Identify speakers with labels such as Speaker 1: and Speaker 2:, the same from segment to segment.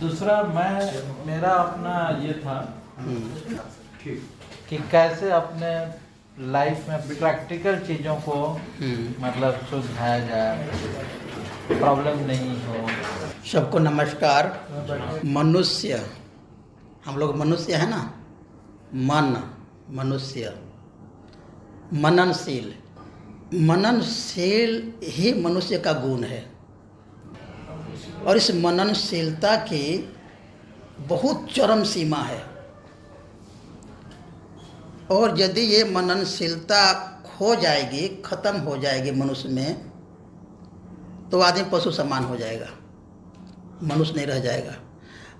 Speaker 1: दूसरा मेरा अपना ये था कि कैसे अपने लाइफ में प्रैक्टिकल चीज़ों को मतलब सुलझाया जाए, प्रॉब्लम नहीं हो।
Speaker 2: सबको नमस्कार। मनुष्य, हम लोग मनुष्य है ना, मन मनुष्य, मननशील, मननशील ही मनुष्य का गुण है। और इस मननशीलता की बहुत चरम सीमा है। और यदि ये मननशीलता खो जाएगी, खत्म हो जाएगी मनुष्य में, तो आदमी पशु समान हो जाएगा, मनुष्य नहीं रह जाएगा।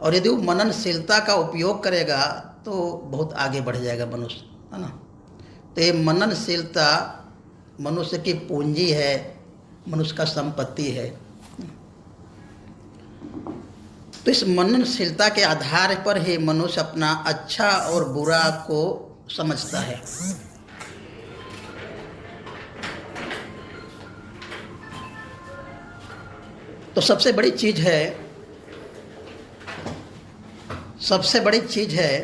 Speaker 2: और यदि वो मननशीलता का उपयोग करेगा तो बहुत आगे बढ़ जाएगा मनुष्य, है ना। तो ये मननशीलता मनुष्य की पूंजी है, मनुष्य का संपत्ति है। तो इस मननशीलता के आधार पर ही मनुष्य अपना अच्छा और बुरा को समझता है। तो सबसे बड़ी चीज़ है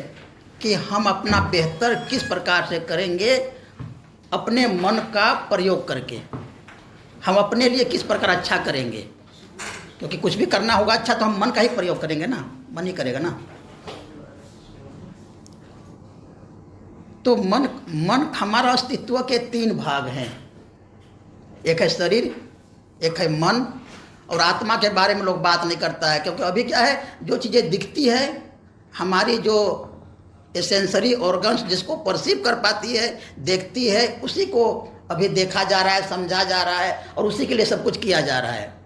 Speaker 2: कि हम अपना बेहतर किस प्रकार से करेंगे, अपने मन का प्रयोग करके हम अपने लिए किस प्रकार अच्छा करेंगे। क्योंकि कुछ भी करना होगा अच्छा तो हम मन का ही प्रयोग करेंगे ना, मन ही करेगा ना। तो मन हमारा अस्तित्व के तीन भाग हैं, एक है शरीर, एक है मन, और आत्मा के बारे में लोग बात नहीं करता है। क्योंकि अभी क्या है, जो चीज़ें दिखती है, हमारी जो सेंसरी ऑर्गन्स जिसको परसीव कर पाती है, देखती है, उसी को अभी देखा जा रहा है, समझा जा रहा है, और उसी के लिए सब कुछ किया जा रहा है।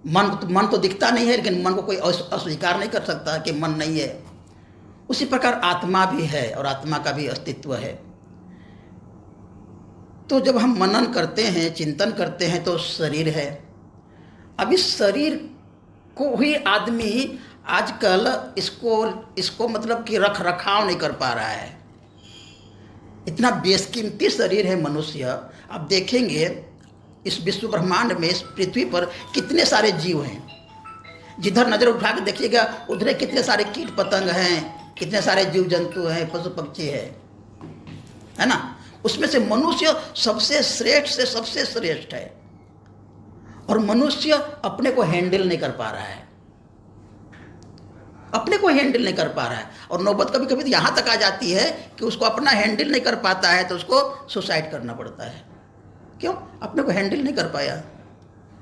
Speaker 2: मन तो दिखता नहीं है, लेकिन मन को कोई अस्वीकार नहीं कर सकता कि मन नहीं है। उसी प्रकार आत्मा भी है और आत्मा का भी अस्तित्व है। तो जब हम मनन करते हैं, चिंतन करते हैं, तो शरीर है। अब इस शरीर को ही आदमी आजकल इसको मतलब कि रख रखाव नहीं कर पा रहा है। इतना बेशकीमती शरीर है मनुष्य। आप देखेंगे इस विश्व ब्रह्मांड में, इस पृथ्वी पर कितने सारे जीव हैं। जिधर नज़र उठा के देखिएगा उधर कितने सारे कीट पतंग हैं, कितने सारे जीव जंतु हैं, पशु पक्षी है ना। उसमें से मनुष्य सबसे श्रेष्ठ से सबसे श्रेष्ठ है। और मनुष्य अपने को हैंडल नहीं कर पा रहा है, अपने को हैंडल नहीं कर पा रहा है। और नौबत कभी कभी तो यहाँ तक आ जाती है कि उसको अपना हैंडल नहीं कर पाता है तो उसको सुसाइड करना पड़ता है। क्यों? अपने को हैंडल नहीं कर पाया।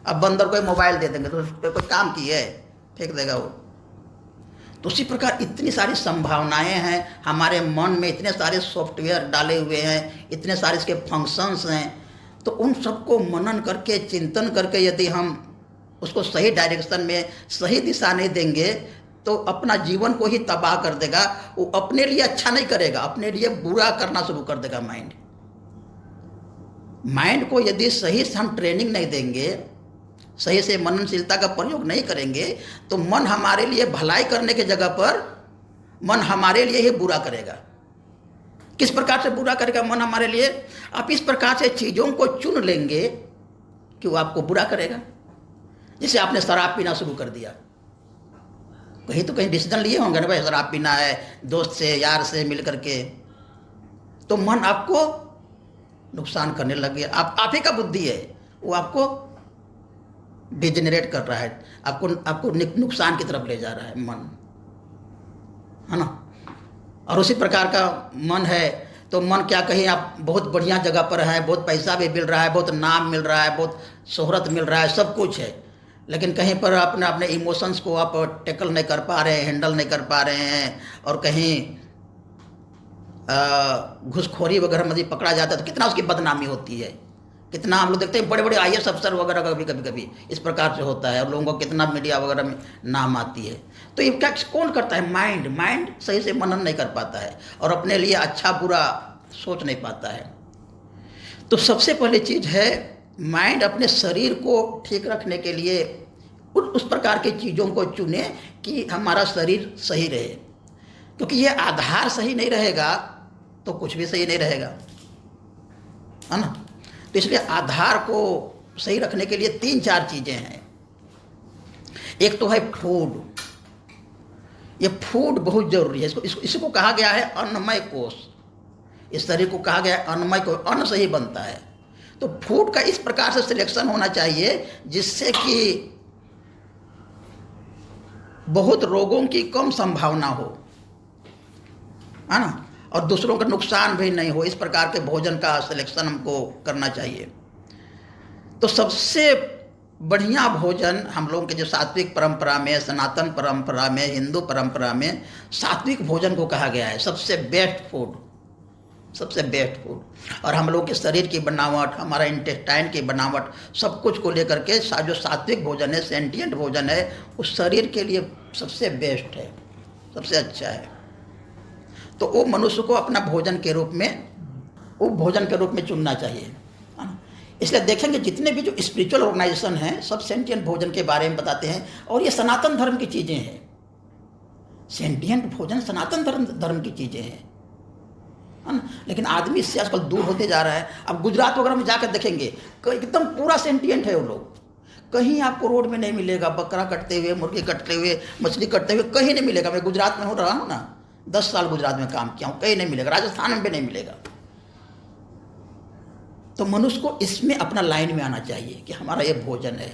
Speaker 2: अब बंदर को मोबाइल दे देंगे तो उस पर कोई काम की है, फेंक देगा वो। तो उसी प्रकार इतनी सारी संभावनाएं हैं हमारे मन में, इतने सारे सॉफ्टवेयर डाले हुए हैं, इतने सारे इसके फंक्शंस हैं। तो उन सबको मनन करके, चिंतन करके यदि हम उसको सही डायरेक्शन में, सही दिशा नहीं देंगे तो अपना जीवन को ही तबाह कर देगा। वो अपने लिए अच्छा नहीं करेगा, अपने लिए बुरा करना शुरू कर देगा। माइंड को यदि सही से हम ट्रेनिंग नहीं देंगे, सही से मननशीलता का प्रयोग नहीं करेंगे, तो मन हमारे लिए भलाई करने की जगह पर मन हमारे लिए ही बुरा करेगा। किस प्रकार से बुरा करेगा मन हमारे लिए? आप इस प्रकार से चीज़ों को चुन लेंगे कि वो आपको बुरा करेगा। जैसे आपने शराब पीना शुरू कर दिया, कहीं तो कहीं डिसीजन लिए होंगे ना, भाई शराब पीना है, दोस्त से यार से मिल करके, तो मन आपको नुकसान करने लग गया। आप ही का बुद्धि है, वो आपको डिजेनरेट कर रहा है, आपको नुकसान की तरफ ले जा रहा है मन, है ना। और उसी प्रकार का मन है। तो मन क्या कहीं आप बहुत बढ़िया जगह पर हैं, बहुत पैसा भी मिल रहा है, बहुत नाम मिल रहा है, बहुत शोहरत मिल रहा है, सब कुछ है, लेकिन कहीं पर अपने इमोशंस को आप टैकल नहीं कर पा रहे हैं, हैंडल नहीं कर पा रहे हैं। और कहीं घूसखोरी वगैरह में पकड़ा जाता है तो कितना उसकी बदनामी होती है। कितना हम लोग देखते हैं बड़े बड़े IAS अफसर वगैरह का भी कभी इस प्रकार से होता है, और लोगों को कितना मीडिया वगैरह में नाम आती है। तो ये क्या कौन करता है? माइंड सही से मनन नहीं कर पाता है और अपने लिए अच्छा बुरा सोच नहीं पाता है। तो सबसे पहली चीज़ है, माइंड अपने शरीर को ठीक रखने के लिए उस प्रकार की चीज़ों को चुने कि हमारा शरीर सही रहे। क्योंकि ये आधार सही नहीं रहेगा तो कुछ भी सही नहीं रहेगा, है ना। तो इसलिए आधार को सही रखने के लिए 3-4 चीज़ें हैं। एक तो है फूड, ये फूड बहुत जरूरी है। इसको कहा गया है अन्नमय कोश। इस शरीर को कहा गया है अन्नमय कोश, अन्न से ही बनता है। तो फूड का इस प्रकार से सिलेक्शन होना चाहिए जिससे कि बहुत रोगों की कम संभावना हो, है ना, और दूसरों का नुकसान भी नहीं हो। इस प्रकार के भोजन का सिलेक्शन हमको करना चाहिए। तो सबसे बढ़िया भोजन हम लोगों के जो सात्विक परंपरा में, सनातन परंपरा में, हिंदू परंपरा में सात्विक भोजन को कहा गया है सबसे बेस्ट फूड, सबसे बेस्ट फूड। और हम लोग के शरीर की बनावट, हमारा इंटेस्टाइन की बनावट, सब कुछ को लेकर के जो सात्विक भोजन है, सेंटिएंट भोजन है, उस शरीर के लिए सबसे बेस्ट है, सबसे अच्छा है। तो वो मनुष्य को अपना भोजन के रूप में, वो भोजन के रूप में चुनना चाहिए। इसलिए देखेंगे जितने भी जो स्पिरिचुअल ऑर्गेनाइजेशन हैं सब सेंटिएंट भोजन के बारे में बताते हैं, और ये सनातन धर्म की चीज़ें हैं। सेंटिएंट भोजन सनातन धर्म की चीज़ें हैं, है ना। लेकिन आदमी इससे आजकल दूर होते जा रहा है। अब गुजरात वगैरह में जाकर देखेंगे एकदम पूरा सेंटिएंट है वो लोग। कहीं आपको रोड में नहीं मिलेगा बकरा कटते हुए, मुर्गी कटते हुए, मछली कटते हुए, कहीं नहीं मिलेगा। मैं गुजरात में हो रहा हूँ ना, 10 साल गुजरात में काम किया हूँ, कहीं नहीं मिलेगा। राजस्थान में भी नहीं मिलेगा। तो मनुष्य को इसमें अपना लाइन में आना चाहिए कि हमारा ये भोजन है,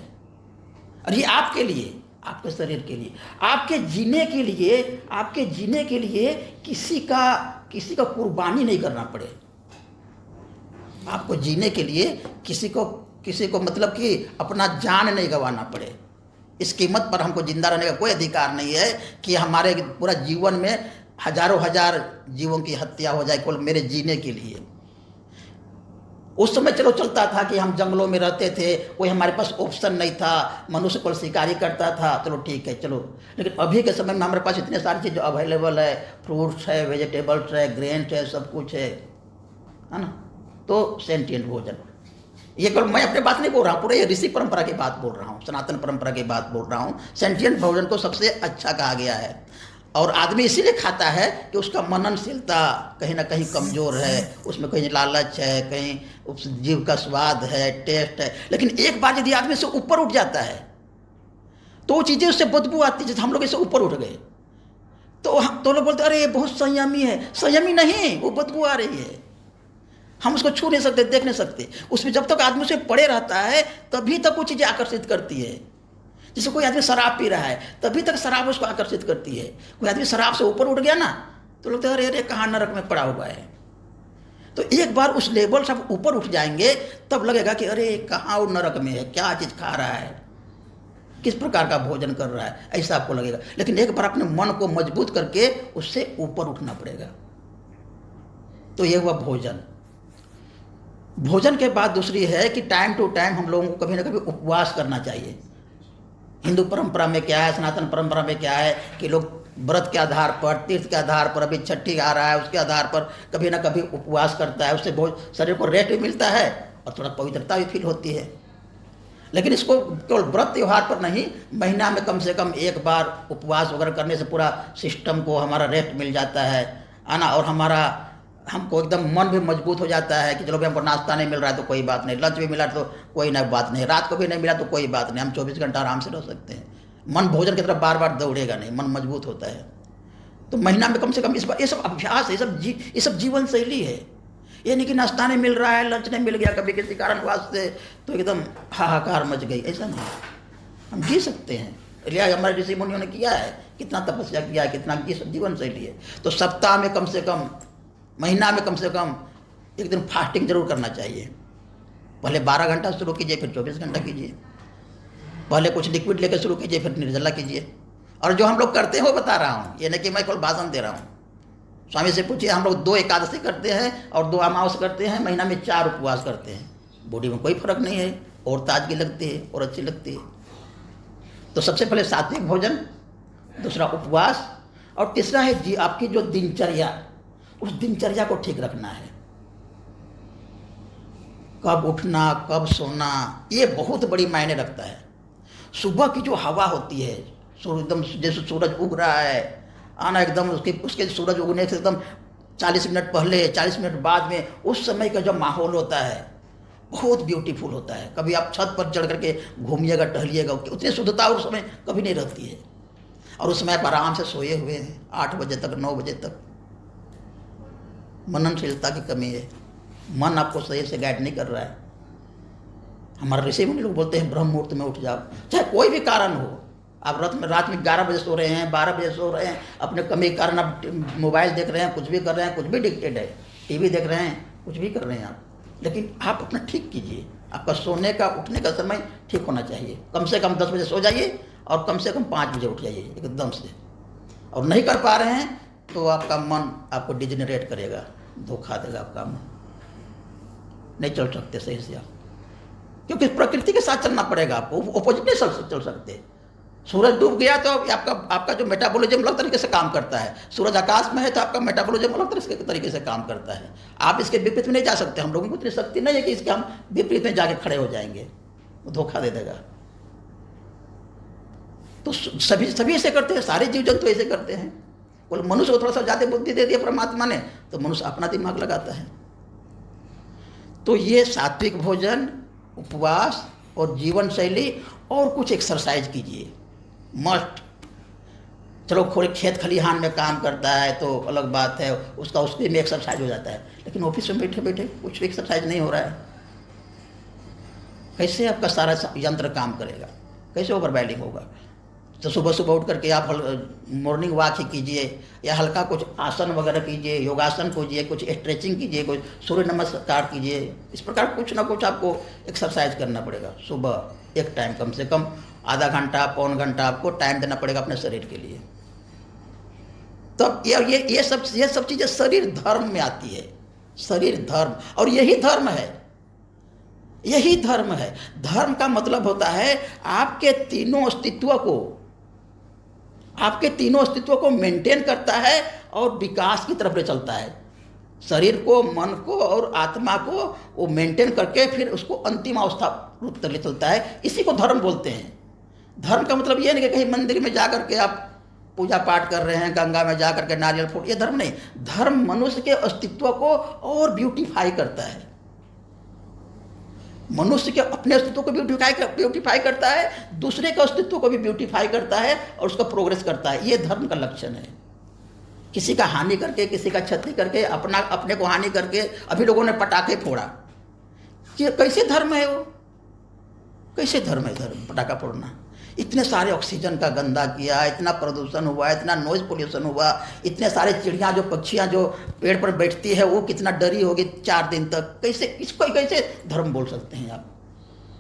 Speaker 2: और ये आपके लिए, आपके शरीर के लिए, आपके जीने के लिए, आपके जीने के लिए किसी का कुर्बानी नहीं करना पड़े। आपको जीने के लिए किसी को मतलब कि अपना जान नहीं गंवाना पड़े। इस कीमत पर हमको जिंदा रहने का कोई अधिकार नहीं है कि हमारे पूरा जीवन में हजारों हजार जीवों की हत्या हो जाए केवल मेरे जीने के लिए। उस समय चलो चलता था कि हम जंगलों में रहते थे, कोई हमारे पास ऑप्शन नहीं था, मनुष्य को शिकारी करता था, चलो ठीक है चलो। लेकिन अभी के समय में हमारे पास इतने सारी चीज़ अवेलेबल है, फ्रूट्स है, वेजिटेबल्स है, ग्रेन्स है, सब कुछ है ना। तो सेंटिएंट भोजन, ये केवल मैं अपने बात नहीं बोल रहा हूँ, पूरे ये ऋषि परंपरा की बात बोल रहा हूँ, सनातन परंपरा की बात बोल रहा हूँ। सेंटिएंट भोजन को सबसे अच्छा कहा गया है। और आदमी इसीलिए खाता है कि उसका मननशीलता कहीं ना कहीं कमज़ोर है, उसमें कहीं लालच है, कहीं उस जीव का स्वाद है, टेस्ट है। लेकिन एक बार यदि आदमी से ऊपर उठ जाता है तो वो चीज़ें उससे बदबू आती है। जैसे हम लोग इससे ऊपर उठ गए तो लोग बोलते अरे ये बहुत संयमी है। संयमी नहीं, वो बदबू आ रही है, हम उसको छू नहीं सकते, देख नहीं सकते। उसमें जब तक आदमी उसे पड़े रहता है तभी तक वो चीज़ें आकर्षित करती है। जैसे कोई आदमी शराब पी रहा है तभी तक शराब उसको आकर्षित करती है। कोई आदमी शराब से ऊपर उठ गया ना तो लगता है अरे अरे कहाँ नरक में पड़ा हुआ है। तो एक बार उस लेवल से आप ऊपर उठ जाएंगे तब लगेगा कि अरे कहाँ वो नरक में है, क्या चीज़ खा रहा है, किस प्रकार का भोजन कर रहा है, ऐसा आपको लगेगा। लेकिन एक बार अपने मन को मजबूत करके उससे ऊपर उठना पड़ेगा। तो ये हुआ भोजन। भोजन के बाद दूसरी है कि टाइम टू टाइम हम लोगों को कभी ना कभी उपवास करना चाहिए। हिंदू परंपरा में क्या है, सनातन परंपरा में क्या है कि लोग व्रत के आधार पर, तीर्थ के आधार पर, अभी छठी आ रहा है उसके आधार पर कभी ना कभी उपवास करता है। उससे बहुत शरीर को रेस्ट भी मिलता है और थोड़ा पवित्रता भी फील होती है। लेकिन इसको केवल व्रत त्यौहार पर नहीं, महीना में कम से कम एक बार उपवास वगैरह करने से पूरा सिस्टम को हमारा रेस्ट मिल जाता है ना। और हमको एकदम मन भी मजबूत हो जाता है कि चलो भाई हमको नाश्ता नहीं मिल रहा है तो कोई बात नहीं, लंच भी मिला तो कोई ना बात नहीं, रात को भी नहीं मिला तो कोई बात नहीं, हम 24 घंटा आराम से रह सकते हैं। मन भोजन की तरफ बार बार दौड़ेगा नहीं, मन मजबूत होता है। तो महीना में कम से कम इस बार ये सब अभ्यास है, ये सब जीवन शैली है। ये नहीं कि नाश्ता नहीं मिल रहा है, लंच नहीं मिल गया कभी किसी कारणवश से तो एकदम हाहाकार मच गई, ऐसा नहीं। हम जी सकते हैं, लिया हमारे ऋषि मुनियों ने किया है, कितना तपस्या किया है, कितना, ये सब जीवन शैली है। तो सप्ताह में कम से कम, महीना में कम से कम एक दिन फास्टिंग जरूर करना चाहिए। पहले 12 घंटा शुरू कीजिए, फिर 24 घंटा कीजिए। पहले कुछ लिक्विड लेकर शुरू कीजिए, फिर निर्जला कीजिए। और जो हम लोग करते हैं वो बता रहा हूँ, ये नहीं कि मैं केवल भाषण दे रहा हूँ। स्वामी से पूछिए, हम लोग 2 एकादशी करते हैं और 2 अमावस करते हैं, महीना में 4 उपवास करते हैं। बॉडी में कोई फर्क नहीं है, और ताजगी लगती है और अच्छी लगती है। तो सबसे पहले सात्विक भोजन, दूसरा उपवास, और तीसरा है आपकी जो दिनचर्या, उस दिनचर्या को ठीक रखना है। कब उठना, कब सोना, ये बहुत बड़ी मायने रखता है। सुबह की जो हवा होती है, एकदम जैसे सूरज उग रहा है आना, एकदम उसके सूरज उगने से एकदम 40 मिनट पहले, 40 मिनट बाद में, उस समय का जो माहौल होता है बहुत ब्यूटीफुल होता है। कभी आप छत पर चढ़ करके घूमिएगा, टहलिएगा, उतनी शुद्धता उस समय कभी नहीं रहती है। और उस समय आप आराम से सोए हुए हैं 8 बजे तक 9 बजे तक। मननशीलता की कमी है, मन आपको सही से गाइड नहीं कर रहा है। हमारे ऋषि मुनि लोग बोलते हैं ब्रह्म मुहूर्त में उठ जाओ, चाहे कोई भी कारण हो। आप रात में 11 बजे सो रहे हैं, 12 बजे सो रहे हैं, अपने कमी के कारण आप मोबाइल देख रहे हैं, कुछ भी कर रहे हैं, कुछ भी डिक्टेड है, टीवी देख रहे हैं, कुछ भी कर रहे हैं आप, लेकिन आप अपना ठीक कीजिए। आपका सोने का उठने का समय ठीक होना चाहिए। कम से कम 10 बजे सो जाइए और कम से कम 5 बजे उठ जाइए एकदम से। और नहीं कर पा रहे हैं तो आपका मन आपको डिजेनरेट करेगा, धोखा देगा आपका मन। नहीं चल सकते सही से आप, क्योंकि प्रकृति के साथ चलना पड़ेगा आपको, ऑपोजिट नहीं चल सकते। सूरज डूब गया तो आपका जो मेटाबॉलिज्म अलग तरीके से काम करता है, सूरज आकाश में है तो आपका मेटाबॉलिज्म अलग तरीके से काम करता है। आप इसके विपरीत में नहीं जा सकते। हम लोगों को इतनी शक्ति नहीं है कि इसके हम विपरीत में जाके खड़े हो जाएंगे, वो धोखा दे देगा। तो सभी ऐसे करते हैं, सारे जीव जंतु ऐसे करते हैं। बोले मनुष्य को थोड़ा सा ज़्यादा बुद्धि दे दिया परमात्मा ने तो मनुष्य अपना दिमाग लगाता है। तो ये सात्विक भोजन, उपवास और जीवन शैली और कुछ एक्सरसाइज कीजिए मस्ट। चलो थोड़े खेत खलिहान में काम करता है तो अलग बात है, उसके में एक्सरसाइज हो जाता है, लेकिन ऑफिस में बैठे बैठे कुछ भी एक्सरसाइज नहीं हो रहा है। कैसे आपका सारा यंत्र काम करेगा, कैसे ओवरबाइलिंग होगा? तो सुबह सुबह उठ करके आप मॉर्निंग वॉक ही कीजिए, या हल्का कुछ आसन वगैरह कीजिए, योगासन कीजिए, कुछ स्ट्रेचिंग कीजिए, कुछ सूर्य नमस्कार कीजिए। इस प्रकार कुछ ना कुछ आपको एक्सरसाइज करना पड़ेगा। सुबह एक टाइम, कम से कम आधा घंटा पौन घंटा आपको टाइम देना पड़ेगा अपने शरीर के लिए। तब ये सब चीज़ें शरीर धर्म में आती है, शरीर धर्म। और यही धर्म है, यही धर्म है। धर्म का मतलब होता है आपके तीनों अस्तित्व को मेंटेन करता है और विकास की तरफ ले चलता है। शरीर को, मन को और आत्मा को वो मेंटेन करके फिर उसको अंतिम अवस्था रूप तक ले चलता है। इसी को धर्म बोलते हैं। धर्म का मतलब ये नहीं कि कहीं मंदिर में जा करके आप पूजा पाठ कर रहे हैं, गंगा में जा करके नारियल फोड़, ये धर्म नहीं। धर्म मनुष्य के अस्तित्व को और ब्यूटीफाई करता है, मनुष्य के अपने अस्तित्व को ब्यूटीफाई करता है, दूसरे के अस्तित्व को भी ब्यूटीफाई करता है और उसका प्रोग्रेस करता है। ये धर्म का लक्षण है। किसी का हानि करके, किसी का क्षति करके, अपने को हानि करके, अभी लोगों ने पटाखे फोड़ा, कि कैसे धर्म है वो? कैसे धर्म है धर्म पटाखा फोड़ना? इतने सारे ऑक्सीजन का गंदा किया, इतना प्रदूषण हुआ, इतना नॉइज पोल्यूशन हुआ, इतने सारे चिड़िया जो पक्षियाँ जो पेड़ पर बैठती है वो कितना डरी होगी 4 दिन तक। कैसे इसको कैसे धर्म बोल सकते हैं आप?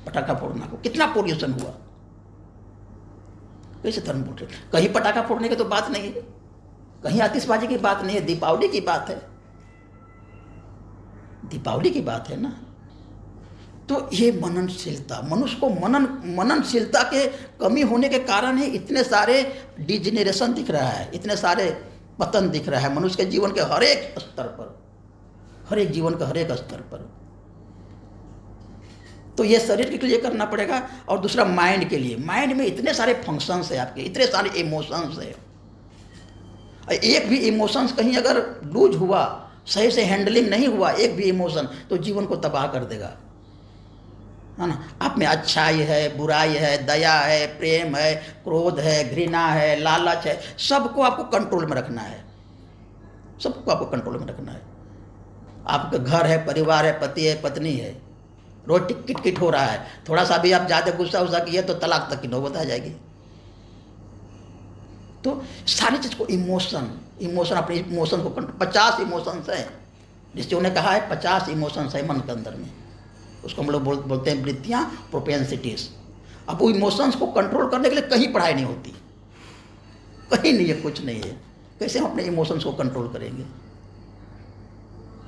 Speaker 2: पटाखा फोड़ना को कितना पोल्यूशन हुआ, कैसे धर्म बोल सकते? कहीं पटाखा फोड़ने की तो बात नहीं है, कहीं आतिशबाजी की बात नहीं है, दीपावली की बात है, दीपावली की बात है ना। तो ये मननशीलता, मनुष्य को मननशीलता के कमी होने के कारण ही इतने सारे डिजेनरेशन दिख रहा है, इतने सारे पतन दिख रहा है मनुष्य के जीवन के हर एक स्तर पर, हर एक जीवन के हर एक स्तर पर। तो ये शरीर के लिए करना पड़ेगा। और दूसरा माइंड के लिए। माइंड में इतने सारे फंक्शंस है आपके, इतने सारे इमोशंस है। एक भी इमोशंस कहीं अगर लूज हुआ, सही से हैंडलिंग नहीं हुआ एक भी इमोशन, तो जीवन को तबाह कर देगा, है ना। आप में अच्छाई है, बुराई है, दया है, प्रेम है, क्रोध है, घृणा है, लालच है, सबको आपको कंट्रोल में रखना है, सबको आपको कंट्रोल में रखना है। आपका घर है, परिवार है, पति है, पत्नी है, रोज किट हो रहा है, थोड़ा सा भी आप ज़्यादा गुस्सा किए तो तलाक तक की नौबत आ जाएगी। तो सारी चीज़ को इमोशन अपने इमोशन को 50 इमोशंस है, जिससे उन्हें कहा है 50 इमोशंस है मन के अंदर में। उसको हम लोग बोलते हैं वृत्तियाँ, प्रोपेंसिटीज। अब वो इमोशंस को कंट्रोल करने के लिए कहीं पढ़ाई नहीं होती, कहीं नहीं है, कुछ नहीं है। कैसे हम अपने इमोशंस को कंट्रोल करेंगे?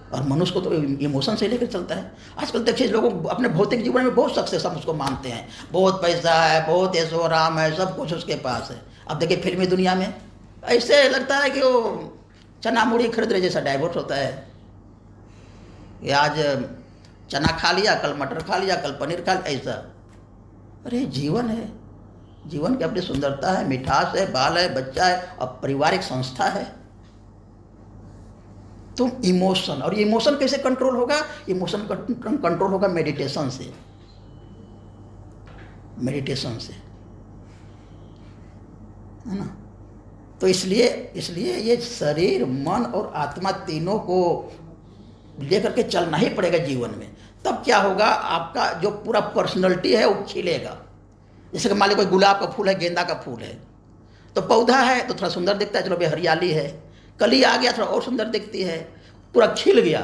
Speaker 2: और मनुष्य को तो इमोशन से लेकर चलता है। आजकल देखिए लोग अपने भौतिक जीवन में बहुत सक्सेस हम उसको मानते हैं, बहुत पैसा है, बहुत ऐशो आराम है, सब कुछ उसके पास है। अब देखिए फिल्मी दुनिया में ऐसे लगता है कि वो चना मुड़ी खरीद रहे जैसा डाइवोर्स होता है, कि आज चना खा लिया, कल मटर खा लिया, कल पनीर खा लिया, ऐसा। अरे जीवन है, जीवन की अपनी सुंदरता है, मिठास है, बाल है, बच्चा है, अब पारिवारिक संस्था है। तो इमोशन, और ये इमोशन कैसे कंट्रोल होगा? इमोशन कंट्रोल होगा मेडिटेशन से, मेडिटेशन से, है ना। तो इसलिए ये शरीर, मन और आत्मा तीनों को लेकर के चलना ही पड़ेगा जीवन में। तब क्या होगा, आपका जो पूरा पर्सनैलिटी है वो खिलेगा। जैसे कि मान लो कोई गुलाब का फूल है, गेंदा का फूल है, तो पौधा है तो थोड़ा सुंदर दिखता है, चलो भाई हरियाली है, कली आ गया थोड़ा और सुंदर दिखती है, पूरा खिल गया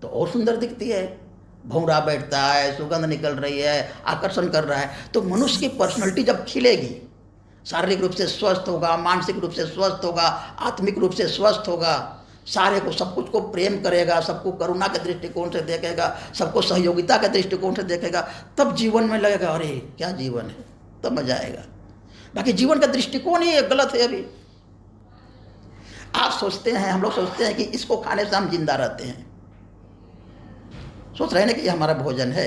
Speaker 2: तो और सुंदर दिखती है, भौरा बैठता है, सुगंध निकल रही है, आकर्षण कर रहा है। तो मनुष्य की पर्सनैलिटी जब खिलेगी, शारीरिक रूप से स्वस्थ होगा, मानसिक रूप से स्वस्थ होगा, आत्मिक रूप से स्वस्थ होगा, सारे को सब कुछ को प्रेम करेगा, सबको करुणा के दृष्टिकोण से देखेगा, सबको सहयोगिता के दृष्टिकोण से देखेगा, तब जीवन में लगेगा अरे क्या जीवन है, तब मजा आएगा। बाकी जीवन का दृष्टिकोण ही गलत है। अभी आप सोचते हैं, हम लोग सोचते हैं कि इसको खाने से हम जिंदा रहते हैं, सोच रहे हैं ना कि ये हमारा भोजन है,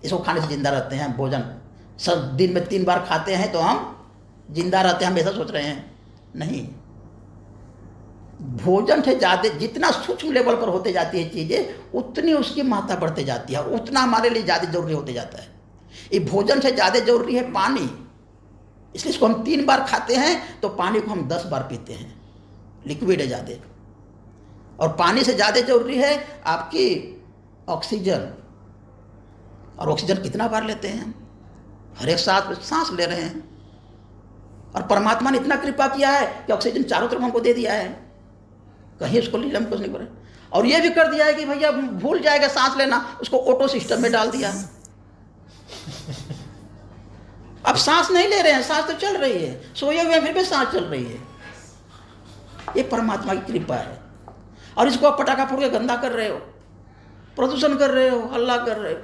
Speaker 2: इसको खाने से जिंदा रहते हैं। भोजन सब दिन में 3 बार खाते हैं तो हम जिंदा रहते हैं, हम ऐसा सोच रहे हैं? नहीं, भोजन से ज़्यादा जितना सूक्ष्म लेवल पर होते जाती है चीज़ें, उतनी उसकी महत्ता बढ़ते जाती है, उतना हमारे लिए ज़्यादा जरूरी होते जाता है। ये भोजन से ज़्यादा जरूरी है पानी, इसलिए इसको हम 3 बार खाते हैं तो पानी को हम 10 बार पीते हैं, लिक्विड है ज़्यादा। और पानी से ज़्यादा जरूरी है आपकी ऑक्सीजन, और ऑक्सीजन कितना बार लेते हैं हम? हर एक सांस ले रहे हैं। और परमात्मा ने इतना कृपा किया है कि ऑक्सीजन चारों तरफ हमको दे दिया है, कहीं उसको लीलम कुछ नहीं करे। और ये भी कर दिया है कि भैया भूल जाएगा सांस लेना, उसको ऑटो सिस्टम में डाल दिया। अब सांस नहीं ले रहे हैं, सांस तो चल रही है, सोए हुए फिर भी सांस चल रही है। ये परमात्मा की कृपा है। और इसको आप पटाखा फोड़ के गंदा कर रहे हो, प्रदूषण कर रहे हो, हल्ला कर रहे हो।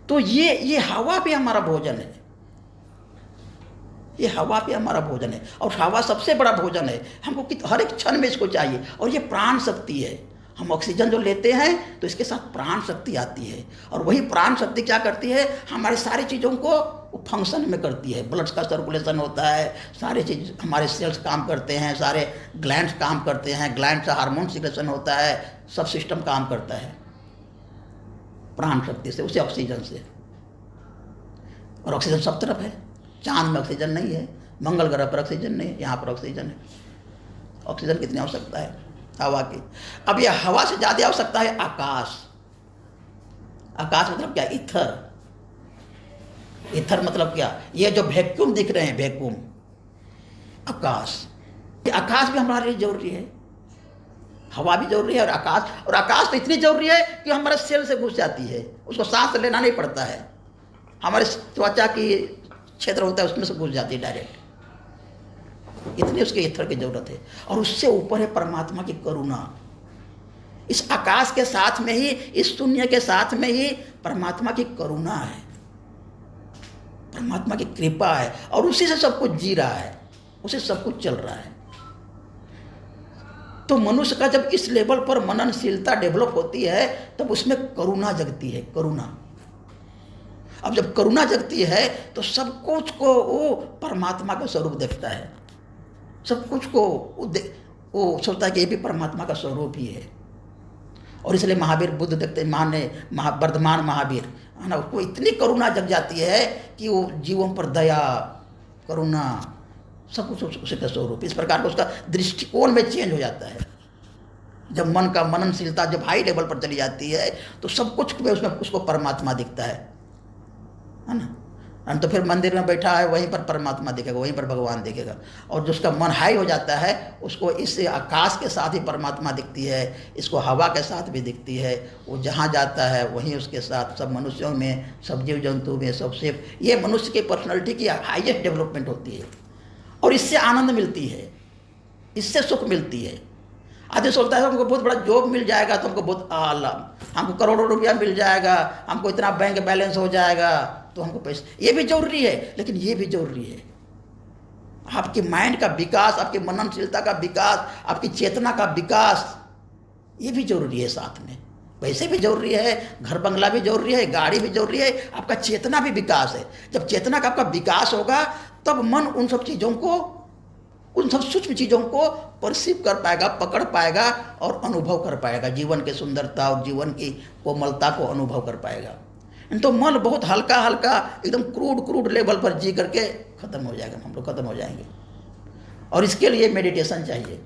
Speaker 2: तो ये हवा भी हमारा भोजन है, ये हवा भी हमारा भोजन है। और हवा सबसे बड़ा भोजन है, हमको हर एक क्षण में इसको चाहिए। और ये प्राण शक्ति है। हम ऑक्सीजन जो लेते हैं तो इसके साथ प्राण शक्ति आती है, और वही प्राण शक्ति क्या करती है, हमारी सारी चीज़ों को फंक्शन में करती है। ब्लड का सर्कुलेशन होता है, सारी चीज़, हमारे सेल्स काम करते हैं, सारे ग्लैंड्स काम करते हैं, ग्लैंड से हार्मोन सिक्रेशन होता है, सब सिस्टम काम करता है प्राण शक्ति से, उसे ऑक्सीजन से। और ऑक्सीजन सब तरफ है, चांद में ऑक्सीजन नहीं है, मंगल ग्रह पर ऑक्सीजन नहीं है, यहाँ पर ऑक्सीजन है। ऑक्सीजन कितनी आवश्यकता है हवा की? अब यह हवा से ज़्यादा आवश्यकता है आकाश। आकाश मतलब क्या? ईथर। ईथर मतलब क्या? ये जो वैक्यूम दिख रहे हैं, वैक्यूम, आकाश। ये आकाश भी हमारे लिए जरूरी है, हवा भी जरूरी है और आकाश तो इतनी जरूरी है कि हमारे सेल से घुस जाती है, उसको सांस लेना नहीं पड़ता है, हमारे त्वचा की क्षेत्र होता है उसमें से घुस जाती है डायरेक्ट। इतनी उसके ईथर की जरूरत है। और उससे ऊपर है परमात्मा की करुणा। इस आकाश के साथ में ही, इस शून्य के साथ में ही परमात्मा की करुणा है, परमात्मा की कृपा है, और उसी से सब कुछ जी रहा है, उसी से सब कुछ चल रहा है। तो मनुष्य का जब इस लेवल पर मननशीलता डेवलप होती है तब उसमें करुणा जगती है, करुणा। अब जब करुणा जगती है तो सब कुछ को वो परमात्मा का स्वरूप देखता है, सब कुछ को वो सोचता है कि ये भी परमात्मा का स्वरूप ही है। और इसलिए महावीर बुद्ध देखते वर्धमान महावीर है ना, उसको इतनी करुणा जग जाती है कि वो जीवों पर दया, करुणा, सब कुछ उसी का स्वरूप। इस प्रकार का उसका दृष्टिकोण में चेंज हो जाता है। जब मन का मननशीलता जब हाई लेवल पर चली जाती है तो सब कुछ में उसमें उसको परमात्मा दिखता है ना। तो फिर मंदिर में बैठा है वहीं पर परमात्मा दिखेगा, वहीं पर भगवान दिखेगा। और जिसका मन हाई हो जाता है उसको इस आकाश के साथ ही परमात्मा दिखती है, इसको हवा के साथ भी दिखती है। वो जहाँ जाता है वहीं उसके साथ सब मनुष्यों में, सब जीव जंतु में, सबसे ये मनुष्य की पर्सनैलिटी की हाईएस्ट डेवलपमेंट होती है। और इससे आनंद मिलती है, इससे सुख मिलती है। आदमी सोचता है हमको बहुत बड़ा जॉब मिल जाएगा तो हमको बहुत हमको करोड़ों रुपया मिल जाएगा, हमको इतना बैंक बैलेंस हो जाएगा तो हमको पैसे, ये भी जरूरी है, लेकिन ये भी जरूरी है आपके माइंड का विकास, आपकी मननशीलता का विकास, आपकी चेतना का विकास, ये भी जरूरी है। साथ में पैसे भी जरूरी है, घर बंगला भी जरूरी है, गाड़ी भी जरूरी है, आपका चेतना भी विकास है। जब चेतना का आपका विकास होगा तब मन उन सब चीज़ों को, उन सब सूक्ष्म चीज़ों को परसीव कर पाएगा, पकड़ पाएगा और अनुभव कर पाएगा, जीवन की सुंदरता और जीवन की कोमलता को अनुभव कर पाएगा। नहीं तो मन बहुत हल्का हल्का एकदम क्रूड लेवल पर जी करके ख़त्म हो जाएगा, हम लोग ख़त्म हो जाएंगे। और इसके लिए मेडिटेशन चाहिए।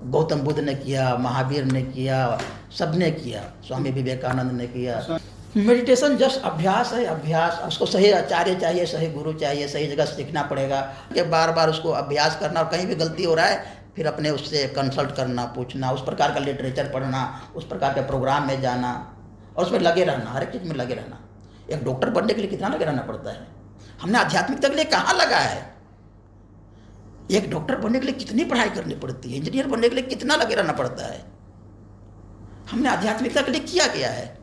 Speaker 2: गौतम बुद्ध ने किया, महावीर ने किया, सब ने किया, स्वामी विवेकानंद ने किया। मेडिटेशन जस्ट अभ्यास है, अभ्यास। उसको सही आचार्य चाहिए, सही गुरु चाहिए, सही जगह सीखना पड़ेगा कि बार बार उसको अभ्यास करना, और कहीं भी गलती हो रहा है फिर अपने उससे कंसल्ट करना, पूछना, उस प्रकार का लिटरेचर पढ़ना, उस प्रकार के प्रोग्राम में जाना और उसमें लगे रहना, हर एक चीज़ में लगे रहना। एक डॉक्टर बनने के लिए कितना लगे रहना पड़ता है, हमने आध्यात्मिकता के लिए कहाँ लगा है। एक डॉक्टर बनने के लिए कितनी पढ़ाई करनी पड़ती है, इंजीनियर बनने के लिए कितना लगे रहना पड़ता है। हमने आध्यात्मिकता के लिए किया क्या है,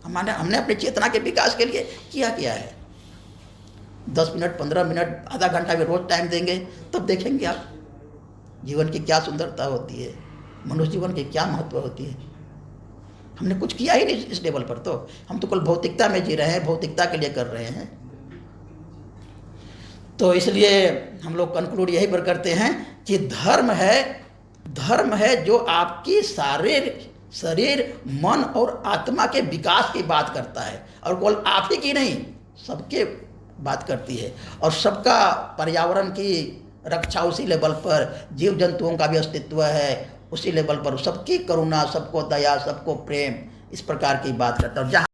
Speaker 2: हमने अपनी चेतना के विकास के लिए किया क्या है। 10 मिनट, 15 मिनट, आधा घंटा भी रोज टाइम देंगे तब देखेंगे आप जीवन की क्या सुंदरता होती है, मनुष्य जीवन की क्या महत्व होती है। हमने कुछ किया ही नहीं इस लेवल पर, तो हम तो केवल भौतिकता में जी रहे हैं, भौतिकता के लिए कर रहे हैं। तो इसलिए हम लोग कंक्लूड यही पर करते हैं कि धर्म है जो आपकी शरीर, मन और आत्मा के विकास की बात करता है, और केवल आप ही की नहीं, सबके बात करती है। और सबका पर्यावरण की रक्षा उसी लेवल पर, जीव जंतुओं का भी अस्तित्व है उसी लेवल पर, सबकी करुणा, सबको दया, सबको प्रेम, इस प्रकार की बात करता है। और जहाँ